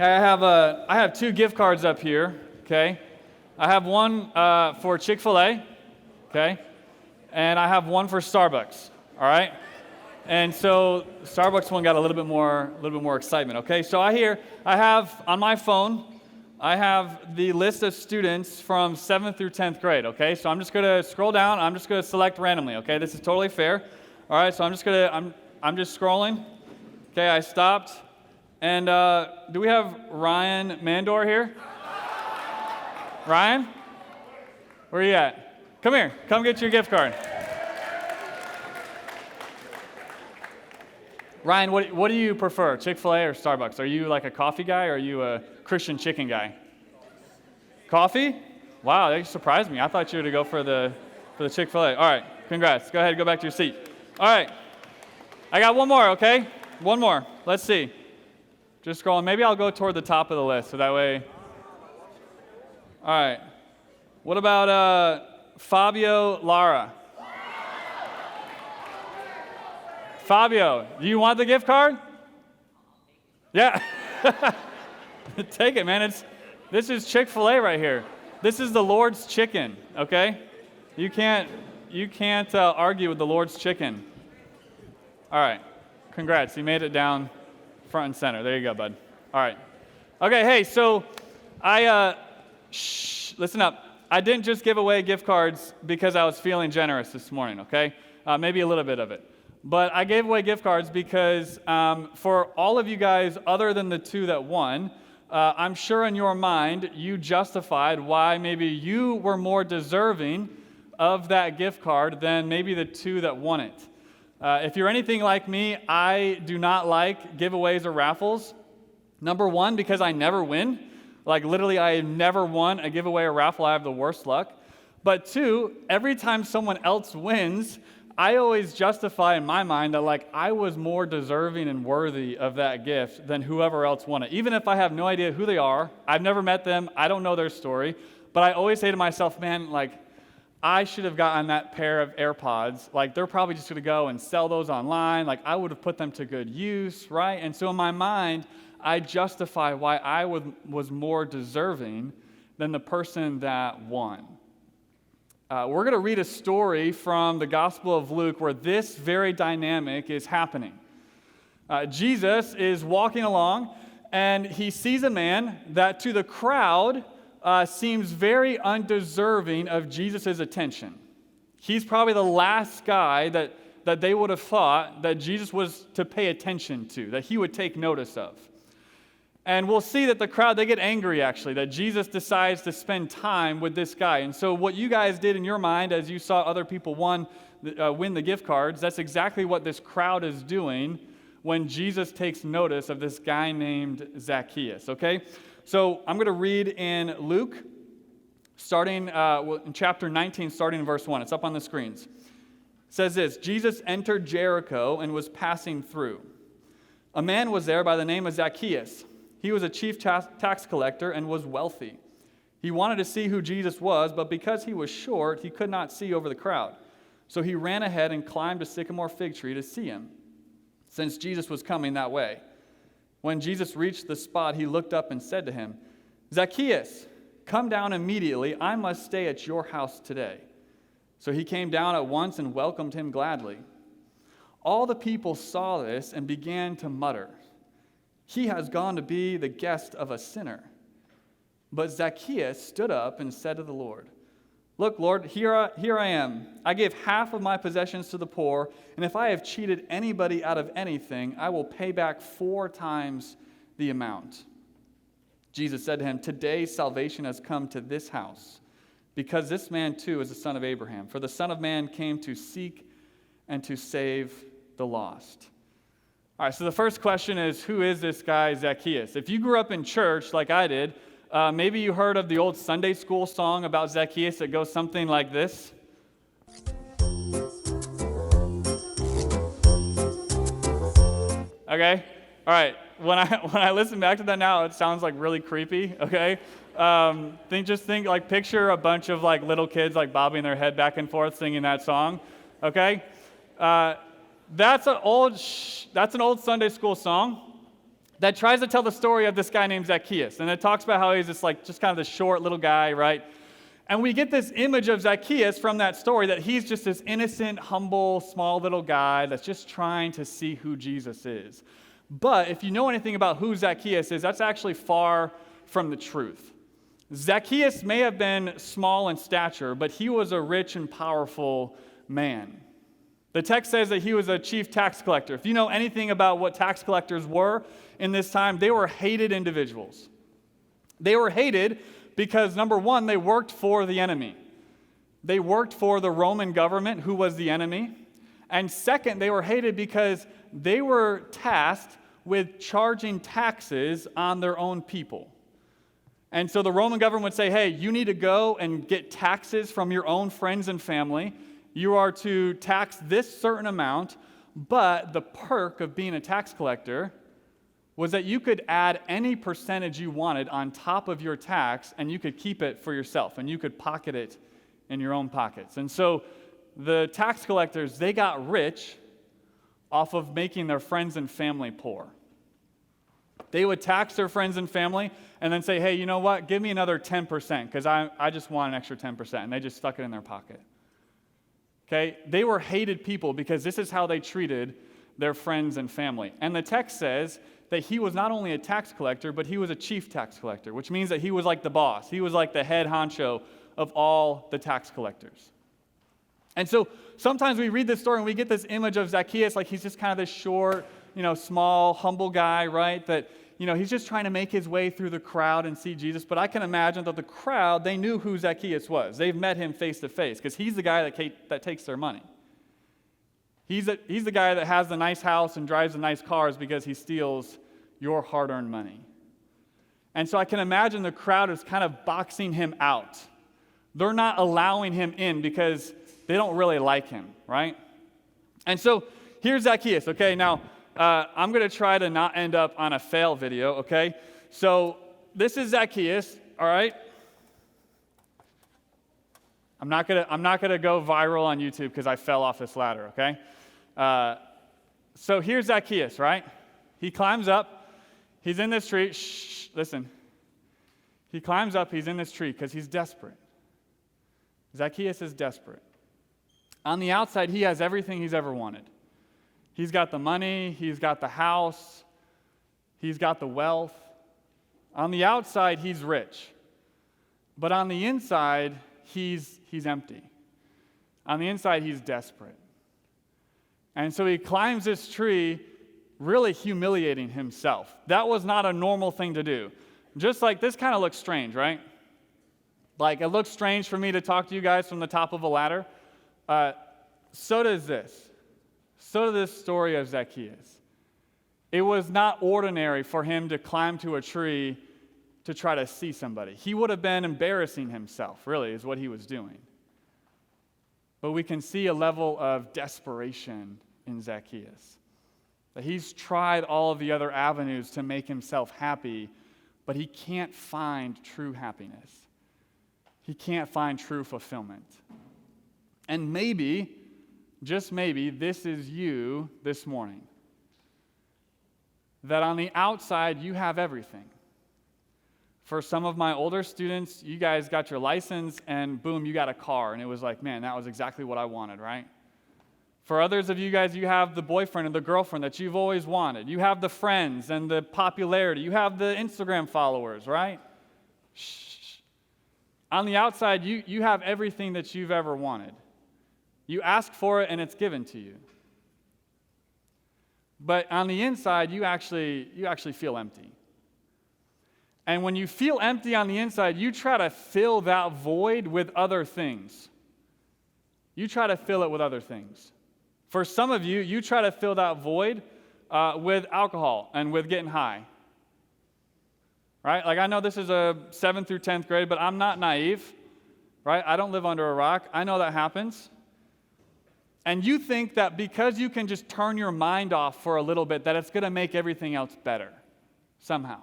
Okay, I have two gift cards up here, okay? I have one for Chick-fil-A, okay? And I have one for Starbucks, all right? And so Starbucks one got a little bit more excitement, okay? So I have on my phone, I have the list of students from 7th through 10th grade, okay? So I'm just going to scroll down. I'm just going to select randomly, okay? This is totally fair. All right, so I'm just scrolling. Okay, I stopped. And do we have Ryan Mandor here? Ryan? Where are you at? Come here. Come get your gift card. Ryan, what do you prefer, Chick-fil-A or Starbucks? Are you like a coffee guy or are you a Christian chicken guy? Coffee? Wow, that surprised me. I thought you were to go for the Chick-fil-A. All right, congrats. Go ahead, go back to your seat. All right, I got one more, okay? One more. Let's see. Just scrolling. Maybe I'll go toward the top of the list, so that way. All right. What about Fabio Lara? Fabio, do you want the gift card? Yeah. Take it, man. This is Chick-fil-A right here. This is the Lord's chicken, okay? You can't argue with the Lord's chicken. All right. Congrats. You made it down front and center. There you go, bud. All right. Okay, hey, so listen up. I didn't just give away gift cards because I was feeling generous this morning, okay? Maybe a little bit of it. But I gave away gift cards because for all of you guys other than the two that won, I'm sure in your mind you justified why maybe you were more deserving of that gift card than maybe the two that won it. If you're anything like me, I do not like giveaways or raffles. Number one, because I never win. Like literally, I have never won a giveaway or raffle. I have the worst luck. But two, every time someone else wins, I always justify in my mind that like I was more deserving and worthy of that gift than whoever else won it. Even if I have no idea who they are, I've never met them, I don't know their story, but I always say to myself, man, like I should have gotten that pair of AirPods. Like they're probably just going to go and sell those online. Like I would have put them to good use, right? And so in my mind, I justify why I was more deserving than the person that won. We're going to read a story from the Gospel of Luke where this very dynamic is happening. Jesus is walking along and he sees a man that to the crowd seems very undeserving of Jesus' attention. He's probably the last guy that they would have thought that Jesus was to pay attention to, that he would take notice of. And we'll see that the crowd, they get angry actually, that Jesus decides to spend time with this guy. And so what you guys did in your mind as you saw other people win the gift cards, that's exactly what this crowd is doing when Jesus takes notice of this guy named Zacchaeus, okay? So I'm going to read in Luke, starting in chapter 19, starting in verse 1. It's up on the screens. It says this: Jesus entered Jericho and was passing through. A man was there by the name of Zacchaeus. He was a chief tax collector and was wealthy. He wanted to see who Jesus was, but because he was short, he could not see over the crowd. So he ran ahead and climbed a sycamore fig tree to see him, since Jesus was coming that way. When Jesus reached the spot, he looked up and said to him, "Zacchaeus, come down immediately. I must stay at your house today." So he came down at once and welcomed him gladly. All the people saw this and began to mutter, "He has gone to be the guest of a sinner." But Zacchaeus stood up and said to the Lord, "Look, Lord, here I am. I gave half of my possessions to the poor, and if I have cheated anybody out of anything, I will pay back 4 times the amount." Jesus said to him, "Today salvation has come to this house, because this man too is a son of Abraham. For the Son of Man came to seek and to save the lost." All right, so the first question is, who is this guy Zacchaeus? If you grew up in church like I did, maybe you heard of the old Sunday school song about Zacchaeus that goes something like this. Okay? All right. When I listen back to that now, it sounds like really creepy, okay? Think like picture a bunch of like little kids like bobbing their head back and forth singing that song, okay? That's an old Sunday school song. that tries to tell the story of this guy named Zacchaeus. And it talks about how he's just kind of this short little guy, right? And we get this image of Zacchaeus from that story that he's just this innocent, humble, small little guy that's just trying to see who Jesus is. But if you know anything about who Zacchaeus is, that's actually far from the truth. Zacchaeus may have been small in stature, but he was a rich and powerful man. The text says that he was a chief tax collector. If you know anything about what tax collectors were in this time, they were hated individuals. They were hated because, number one, they worked for the enemy. They worked for the Roman government, who was the enemy. And second, they were hated because they were tasked with charging taxes on their own people. And so the Roman government would say, hey, you need to go and get taxes from your own friends and family. You are to tax this certain amount, but the perk of being a tax collector was that you could add any percentage you wanted on top of your tax, and you could keep it for yourself, and you could pocket it in your own pockets. And so the tax collectors, they got rich off of making their friends and family poor. They would tax their friends and family and then say, hey, you know what? Give me another 10% because I just want an extra 10%. And they just stuck it in their pocket. Okay? They were hated people because this is how they treated their friends and family. And the text says that he was not only a tax collector, but he was a chief tax collector, which means that he was like the boss. He was like the head honcho of all the tax collectors. And so sometimes we read this story and we get this image of Zacchaeus like he's just kind of this short, small, humble guy, right? That, he's just trying to make his way through the crowd and see Jesus. But I can imagine that the crowd, they knew who Zacchaeus was. They've met him face to face because he's the guy that takes their money. He's the guy that has the nice house and drives the nice cars because he steals your hard-earned money. And so I can imagine the crowd is kind of boxing him out. They're not allowing him in because they don't really like him, right? And so here's Zacchaeus, okay? Now, I'm going to try to not end up on a fail video, okay? So this is Zacchaeus, all right? I'm not gonna go viral on YouTube because I fell off this ladder, okay? So here's Zacchaeus, right? He climbs up. He's in this tree. Shh, listen. He climbs up. He's in this tree because he's desperate. Zacchaeus is desperate. On the outside, he has everything he's ever wanted. He's got the money. He's got the house. He's got the wealth. On the outside, he's rich. But on the inside, he's empty. On the inside, he's desperate. And so he climbs this tree, really humiliating himself. That was not a normal thing to do. Just like this kind of looks strange, right? Like it looks strange for me to talk to you guys from the top of a ladder. So does this. So does this story of Zacchaeus. It was not ordinary for him to climb to a tree to try to see somebody. He would have been embarrassing himself, really, is what he was doing. But we can see a level of desperation in Zacchaeus. That he's tried all of the other avenues to make himself happy, but he can't find true happiness. He can't find true fulfillment. And maybe, just maybe, this is you this morning. That on the outside, you have everything. For some of my older students, you guys got your license and boom, you got a car. And it was like, man, that was exactly what I wanted, right? For others of you guys, you have the boyfriend and the girlfriend that you've always wanted. You have the friends and the popularity. You have the Instagram followers, right? Shh. On the outside, you have everything that you've ever wanted. You ask for it and it's given to you. But on the inside, you actually feel empty. And when you feel empty on the inside, you try to fill that void with other things. You try to fill it with other things. For some of you, you try to fill that void with alcohol and with getting high. Right? Like I know this is a 7th through 10th grade, but I'm not naive. Right? I don't live under a rock. I know that happens. And you think that because you can just turn your mind off for a little bit, that it's going to make everything else better somehow.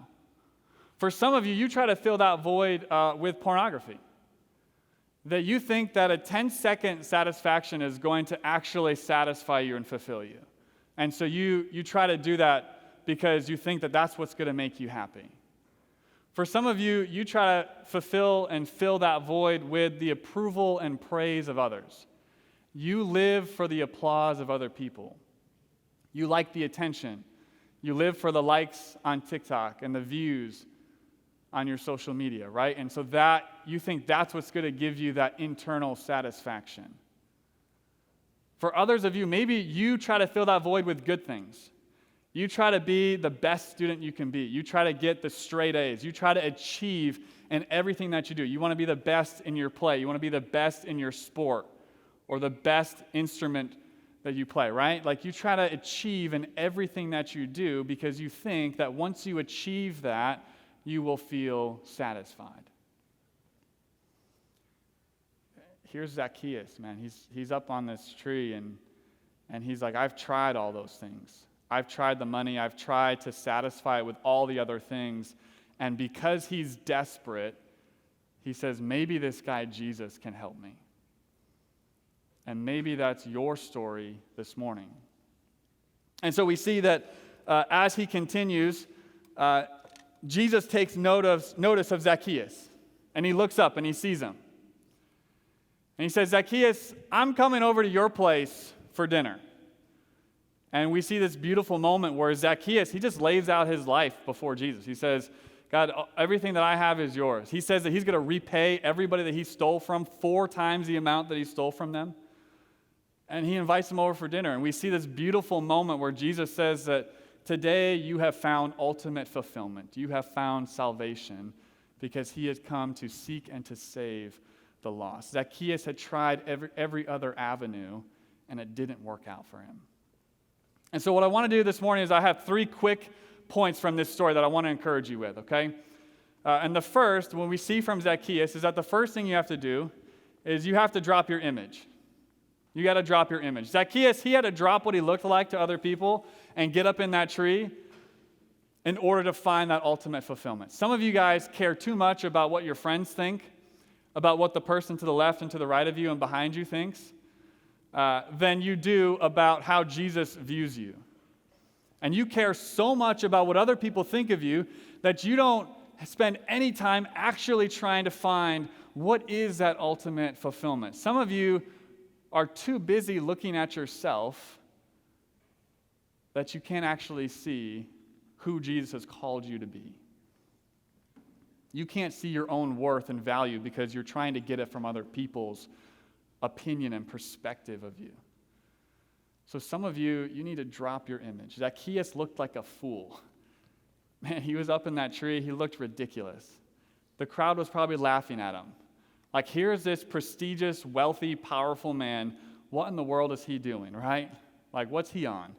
For some of you, you try to fill that void with pornography. That you think that a 10-second satisfaction is going to actually satisfy you and fulfill you. And so you try to do that because you think that that's what's going to make you happy. For some of you, you try to fulfill and fill that void with the approval and praise of others. You live for the applause of other people. You like the attention. You live for the likes on TikTok and the views on your social media, right? And so that, you think that's what's going to give you that internal satisfaction. For others of you, maybe you try to fill that void with good things. You try to be the best student you can be. You try to get the straight A's. You try to achieve in everything that you do. You want to be the best in your play. You want to be the best in your sport or the best instrument that you play, right? Like you try to achieve in everything that you do because you think that once you achieve that, you will feel satisfied. Here's Zacchaeus, man. He's up on this tree and he's like, I've tried all those things. I've tried the money. I've tried to satisfy it with all the other things. And because he's desperate, he says, maybe this guy Jesus can help me. And maybe that's your story this morning. And so we see that as he continues, Jesus takes notice of Zacchaeus. And he looks up and he sees him. And he says, Zacchaeus, I'm coming over to your place for dinner. And we see this beautiful moment where Zacchaeus, he just lays out his life before Jesus. He says, God, everything that I have is yours. He says that he's going to repay everybody that he stole from 4 times the amount that he stole from them. And he invites them over for dinner. And we see this beautiful moment where Jesus says that today you have found ultimate fulfillment. You have found salvation because he has come to seek and to save the lost. Zacchaeus had tried every other avenue, and it didn't work out for him. And so what I want to do this morning is I have 3 quick points from this story that I want to encourage you with, okay? And the first, when we see from Zacchaeus, is that the first thing you have to do is you have to drop your image. You got to drop your image. Zacchaeus, he had to drop what he looked like to other people and get up in that tree in order to find that ultimate fulfillment. Some of you guys care too much about what your friends think, about what the person to the left and to the right of you and behind you thinks, than you do about how Jesus views you. And you care so much about what other people think of you that you don't spend any time actually trying to find what is that ultimate fulfillment. Some of you are too busy looking at yourself that you can't actually see who Jesus has called you to be. You can't see your own worth and value because you're trying to get it from other people's opinion and perspective of you. So some of you, you need to drop your image. Zacchaeus looked like a fool. Man, he was up in that tree. He looked ridiculous. The crowd was probably laughing at him. Like, here's this prestigious, wealthy, powerful man. What in the world is he doing, right? Like, what's he on?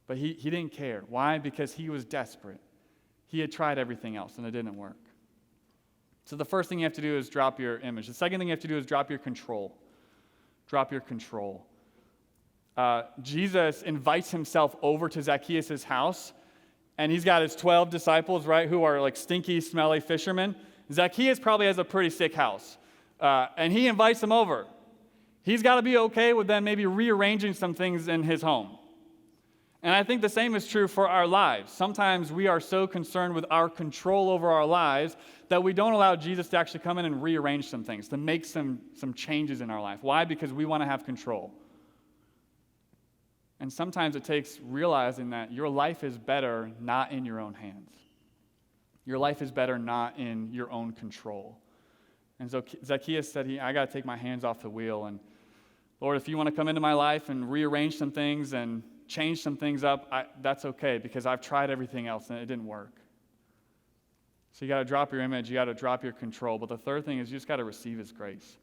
But he didn't care. Why? Because he was desperate. He had tried everything else, and it didn't work. So the first thing you have to do is drop your image. The second thing you have to do is drop your control. Drop your control. Jesus invites himself over to Zacchaeus' house, and he's got his 12 disciples, right, who are like stinky, smelly fishermen. Zacchaeus probably has a pretty sick house, and he invites them over. He's got to be okay with them maybe rearranging some things in his home. And I think the same is true for our lives. Sometimes we are so concerned with our control over our lives that we don't allow Jesus to actually come in and rearrange some things, to make some changes in our life. Why? Because we want to have control. And sometimes it takes realizing that your life is better not in your own hands. Your life is better not in your own control. And so Zacchaeus said, I got to take my hands off the wheel. And Lord, if you want to come into my life and rearrange some things and change some things up, that's okay, because I've tried everything else and it didn't work. So you got to drop your image, you got to drop your control. But the third thing is you just got to receive his grace.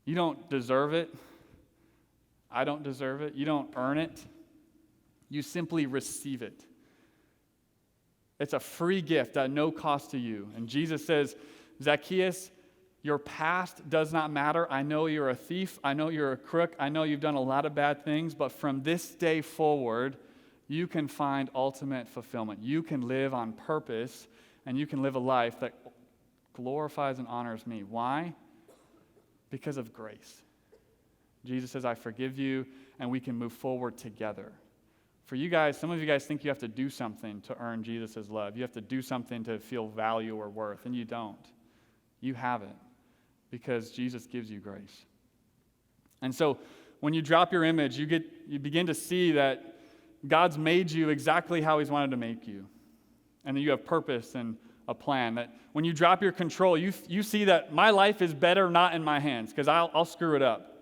You don't deserve it. I don't deserve it. You don't earn it. You simply receive it. It's a free gift at no cost to you. And Jesus says, Zacchaeus, your past does not matter. I know you're a thief. I know you're a crook. I know you've done a lot of bad things. But from this day forward, you can find ultimate fulfillment. You can live on purpose, and you can live a life that glorifies and honors me. Why? Because of grace. Jesus says, I forgive you, and we can move forward together For you guys, some of you guys think you have to do something to earn Jesus' love. You have to do something to feel value or worth, and you don't. You have it because Jesus gives you grace. And so when you drop your image, you begin to see that God's made you exactly how he's wanted to make you, and that you have purpose and a plan. That when you drop your control, you see that my life is better not in my hands because I'll screw it up.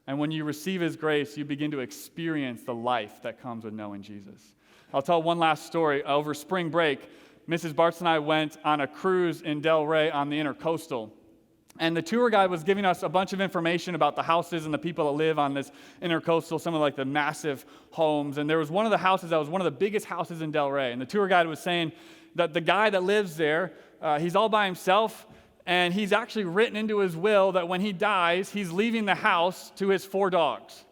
And when you receive his grace, you begin to experience the life that comes with knowing Jesus. I'll tell one last story. Over spring break, Mrs. Bartz and I went on a cruise in Del Rey on the Intercoastal. And the tour guide was giving us a bunch of information about the houses and the people that live on this Intercoastal, some of like the massive homes. And there was one of the houses that was one of the biggest houses in Del Rey. And the tour guide was saying that the guy that lives there, he's all by himself, and he's actually written into his will that when he dies, he's leaving the house to his 4 dogs.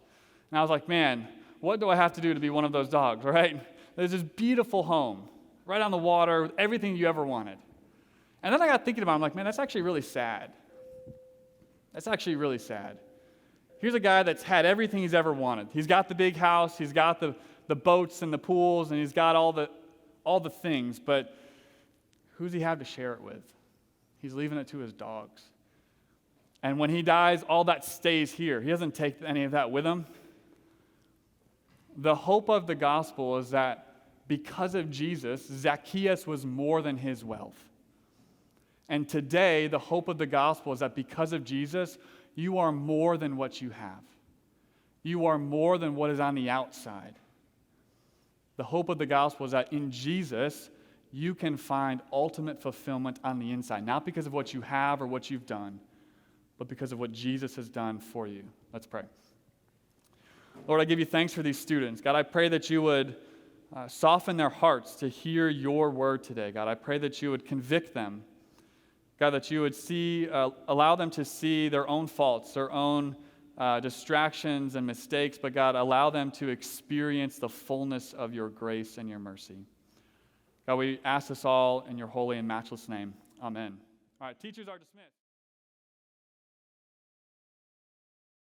And I was like, man, what do I have to do to be one of those dogs, right? There's this beautiful home right on the water with everything you ever wanted. And then I got thinking about it, I'm like, man, that's actually really sad. That's actually really sad. Here's a guy that's had everything he's ever wanted. He's got the big house, he's got the boats and the pools, and he's got all the things, but who's he have to share it with? He's leaving it to his dogs. And when he dies, all that stays here. He doesn't take any of that with him. The hope of the gospel is that because of Jesus, Zacchaeus was more than his wealth. And today, the hope of the gospel is that because of Jesus, you are more than what you have. You are more than what is on the outside. The hope of the gospel is that in Jesus, you can find ultimate fulfillment on the inside, not because of what you have or what you've done, but because of what Jesus has done for you. Let's pray. Lord, I give you thanks for these students. God, I pray that you would soften their hearts to hear your word today. God, I pray that you would convict them. God, that you would allow them to see their own faults, their own distractions and mistakes, but God, allow them to experience the fullness of your grace and your mercy. God, we ask this all in your holy and matchless name. Amen. All right, teachers are dismissed.